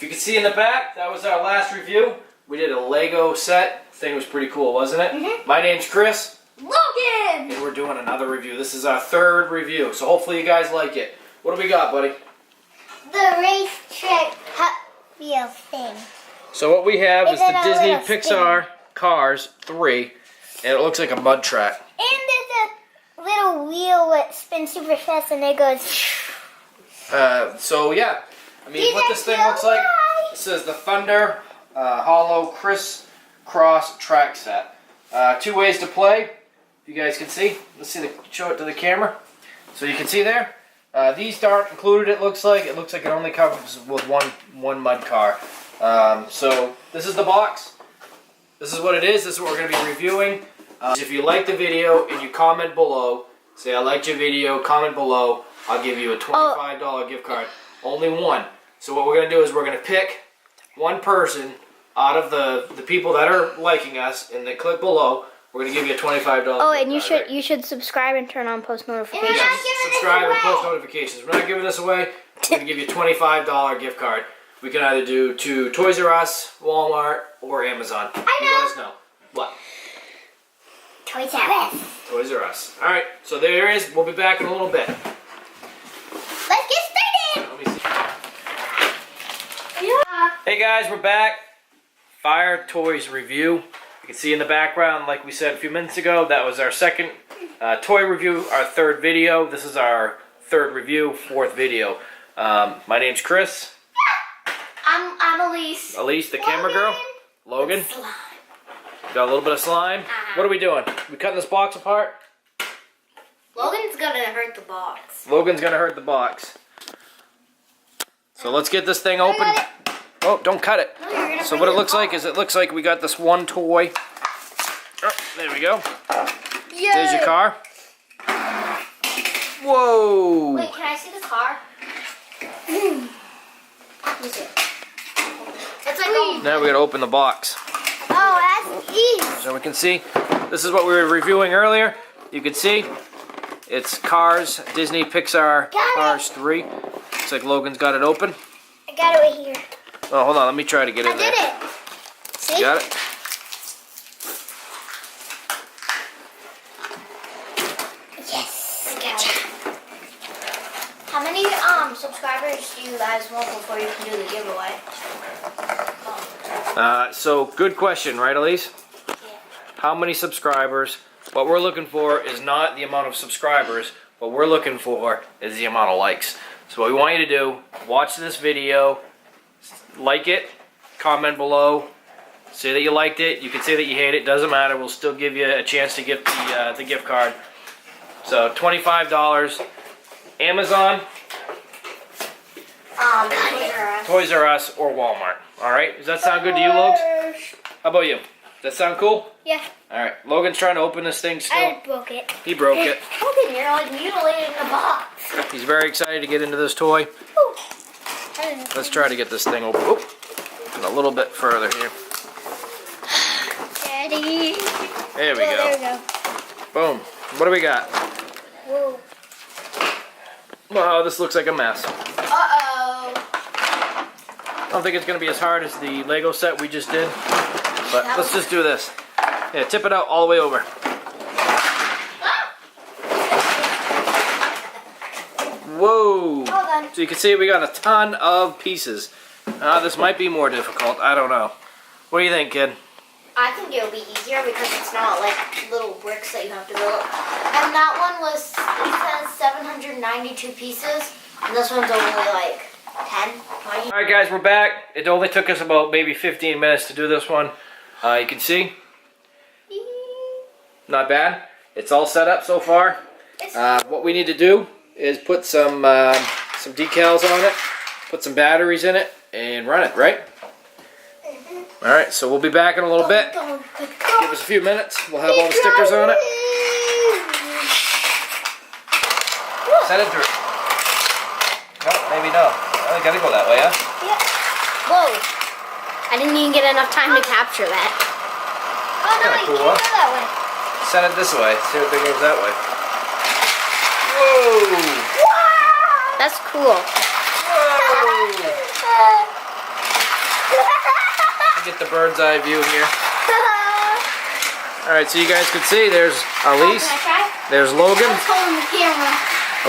If you can see in the back, that was our last review. We did a Lego set. The thing was pretty cool, wasn't it? Mm-hmm. My name's Chris. Logan! And we're doing another review. This is our third review, so hopefully you guys like it. What do we got, buddy? The racetrack Hot Wheels thing. So what we have is the Disney little Pixar Cars 3, and it looks like a mud track. And there's a little wheel that spins super fast and it goes... So yeah, I mean, what this thing looks like, it says the Thunder Hollow-Criss-Cross track set. 2 ways to play, if you guys can see. Let's see, show it to the camera. So you can see there, these aren't included, it looks like. It looks like it only comes with one mud car. So this is the box. This is what it is. This is what we're going to be reviewing. If you like the video and you comment below, say I liked your video, comment below, I'll give you a $25 gift card. Only one. So what we're going to do is we're going to pick one person out of the people that are liking us and that click below. We're going to give you a $25 Oh, gift and card, you should subscribe and turn on post notifications. Subscribe and post notifications. We're not giving this away. We're going to give you a $25 gift card. We can either do to Toys R Us, Walmart, or Amazon. I know. You let us know. What? Toys R Us. Toys R Us. Alright, so there it is. We'll be back in a little bit. Let's get started. Let me see. Yeah. Hey guys, we're back. Fire Toys review. You can see in the background, like we said a few minutes ago, that was our second toy review, our third video. This is our third review, fourth video. My name's Chris. I'm Elise. Elise, the camera girl. Logan. Got a little bit of slime. What are we doing? We cutting this box apart? Logan's gonna hurt the box. Logan's gonna hurt the box. So let's get this thing open. Oh, don't cut it. So what it looks like is it looks like we got this one toy. Oh, there we go. Yay. There's your car. Whoa. Wait, can I see the car? It's like Now we gotta open the box. oh, that's easy. So we can see, this is what we were reviewing earlier. You can see, it's Cars, Disney Pixar Cars 3. Looks like Logan's got it open. I got it right here. Oh, hold on, let me try to get in I there. did it. See? Got it? Yes. Gotcha. How many subscribers do you guys want before you can do the giveaway? So good question, right, Elise? Yeah. How many subscribers? What we're looking for is not the amount of subscribers. What we're looking for is the amount of likes. So what we want you to do, watch this video, like it, comment below, say that you liked it. You can say that you hate it, doesn't matter. We'll still give you a chance to get the gift card. So $25. Amazon, Toys R Us, or Walmart. Alright, does that sound good to you, Logs? How about you? Does that sound cool? Yeah. Alright, Logan's trying to open this thing still. I broke it. He broke it. Logan, you're like mutilating the box. He's very excited to get into this toy. Ooh. Let's try to get this thing open. Oop. A little bit further here. Daddy. There we go. There we go. Boom. What do we got? Whoa. Oh, this looks like a mess. Uh-oh. I don't think it's going to be as hard as the Lego set we just did. But let's just do this. Yeah, tip it out all the way over. Whoa. Hold on. So you can see we got a ton of pieces. This might be more difficult. I don't know. What do you think, kid? I think it'll be easier because it's not like little bricks that you have to build. And that one was, it says 792 pieces. And this one's only like 10, 20. Alright guys, we're back. It only took us about maybe 15 minutes to do this one. You can see. Not bad. It's all set up so far. What we need to do is put some decals on it, put some batteries in it, and run it, right? Alright, so we'll be back in a little bit. Give us a few minutes. We'll have all the stickers on it. Set it through. No, maybe no. I gotta go that way, huh? Yeah. Whoa. I didn't even get enough time to capture that. Oh no, Kinda you cool, can't go that way. Set it this way. See if it goes that way. Whoa! That's cool. Whoa! Get the bird's eye view here. Alright, so you guys can see there's Elise. Can I try? There's Logan. I was holding the camera.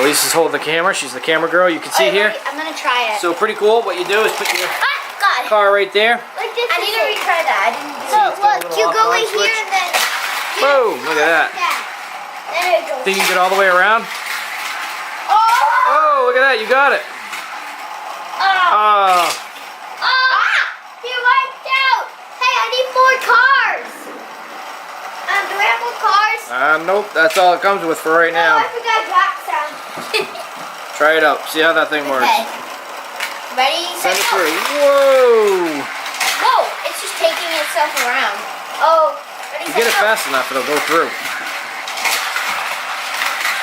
Elise is holding the camera. She's the camera girl. You can see here. I'm gonna try it. So pretty cool. What you do is put your God. car right there. Like this. I need to retry that. I didn't do See, it. it's got a Look, little you go off-on in switch. here and then. Boom! Look at that. There it goes. Think you can get all the way around? Oh! Oh, look at that. You got it. Oh! Oh. He wiped out! Hey, I need more cars! Do we have more cars? Nope. That's all it comes with for right Oh, now. I forgot drop sound. Try it out. See how that thing works. Okay. Ready? Send Set, it go. through. Whoa! Whoa, it's just taking itself around. Oh, ready, You get it set, go. fast enough, it'll go through.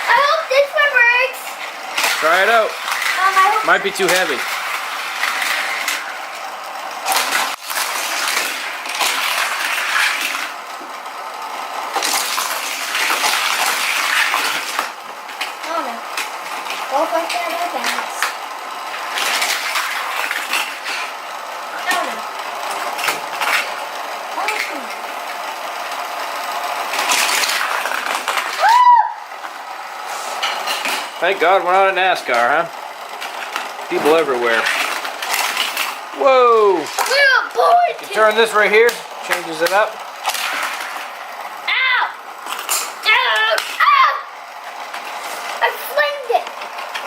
I hope this one works. Try it out. I hope. Might be too heavy. Oh no. Go like that again. Oh no. Thank God we're not in NASCAR, huh? People everywhere. Whoa! Little boy. You turn this right here, changes it up. Ow! Ow! Ow! I flinged it.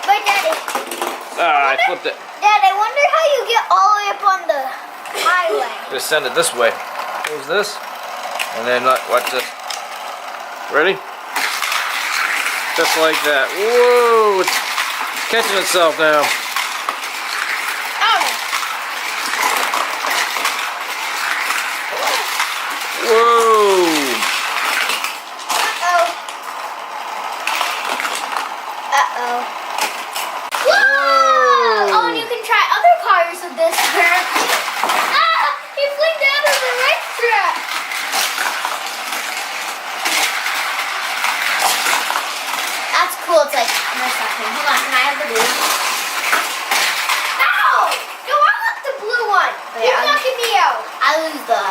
Wait, Daddy. Ah, I flipped it. Dad, I wonder how you get all the way up on the highway. Just send it this way. Close this. And then watch this. Ready? Just like that. Whoa! It's catching itself now. Oh! Whoa! Uh-oh. Uh-oh. Whoa! Oh, and you can try other cars with this, apparently. Ah! He flicked out of the racetrack. That's cool. It's like, no, something. Hold on, can I have the blue one? Ow! No, I want the blue one. Okay, You're knocking me out. I lose the.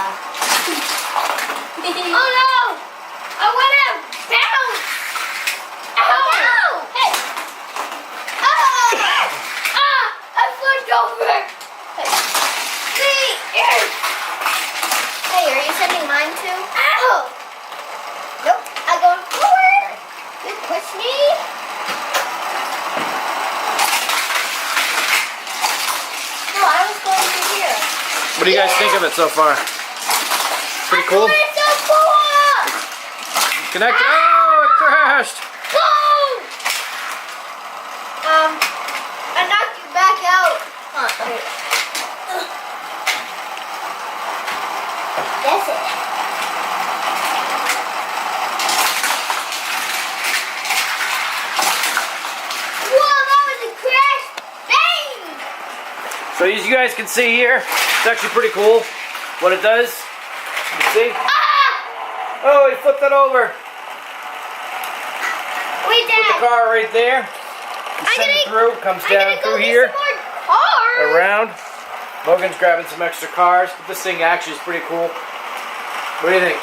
Oh no! I want to bounce! Ow! Hey! Ah! Ah! I flipped over! Hey! See! Here! Hey, are you sending mine too? Ow! Nope, I'm going forward! You push me! No, I was going through here. What do you guys think of it so far? Pretty cool? It's so cool! Connect. Oh, it crashed! Boom! I knocked you back out. Huh, okay. That's it. Whoa, that was a crash! Bang! So as you guys can see here, it's actually pretty cool what it does. You can see? Ah! Oh, he flipped it over. Wait, Put the Dad. car right there. You send it through, comes I'm down gonna go through get here, some more cars. around. Logan's grabbing some extra cars, but this thing actually is pretty cool. What do you think?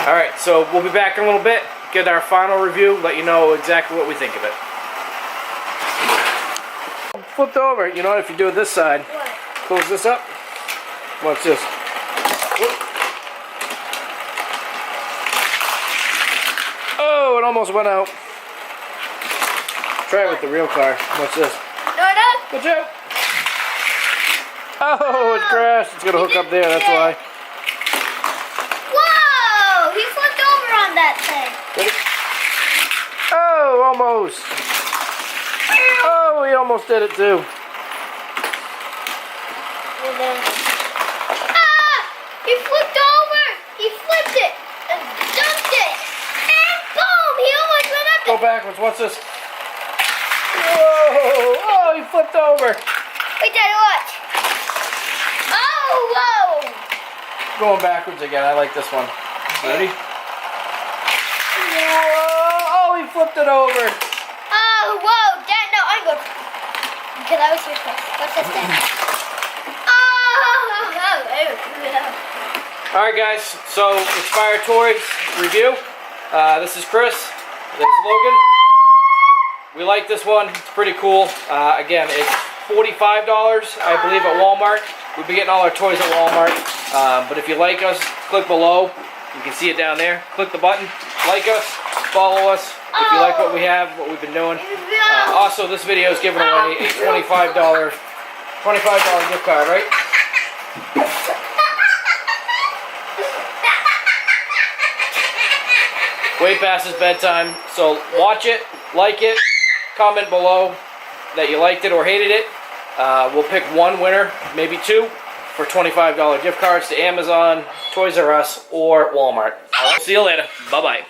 Alright, so we'll be back in a little bit, get our final review, let you know exactly what we think of it. Flipped over. You know what, if you do it this side, What? close this up. Watch this. Whoop. Oh, it almost went out. Try it with the real car. Watch this. No, no. Watch out. Oh, it crashed. It's going to hook up there, that's why. Whoa! He flipped over on that thing. Ready? Oh, almost. Oh, he almost did it too. Ah! He flipped over. He flipped it and dumped it. And boom! He almost went up Go it. backwards. Watch this. Whoa! Oh, he flipped over. Wait, Daddy, watch. Oh, whoa! Going backwards again. I like this one. Ready? Whoa! Oh, he flipped it over. Oh, whoa! Dad, no, I'm good. Because I was here first. What's this thing? Alright guys, so Inspired Toys review. This is Chris. There's Logan. We like this one. It's pretty cool. Again, it's $45, I believe, at Walmart. We'll be getting all our toys at Walmart. But if you like us, click below. You can see it down there. Click the button. Like us. Follow us. If you like what we have, what we've been doing. Also, this video is giving away a $25 gift card, right? Way past his bedtime. So watch it, like it, comment below that you liked it or hated it. We'll pick one winner, maybe two, for $25 gift cards to Amazon, Toys R Us, or Walmart. All right, see you later. Bye-bye.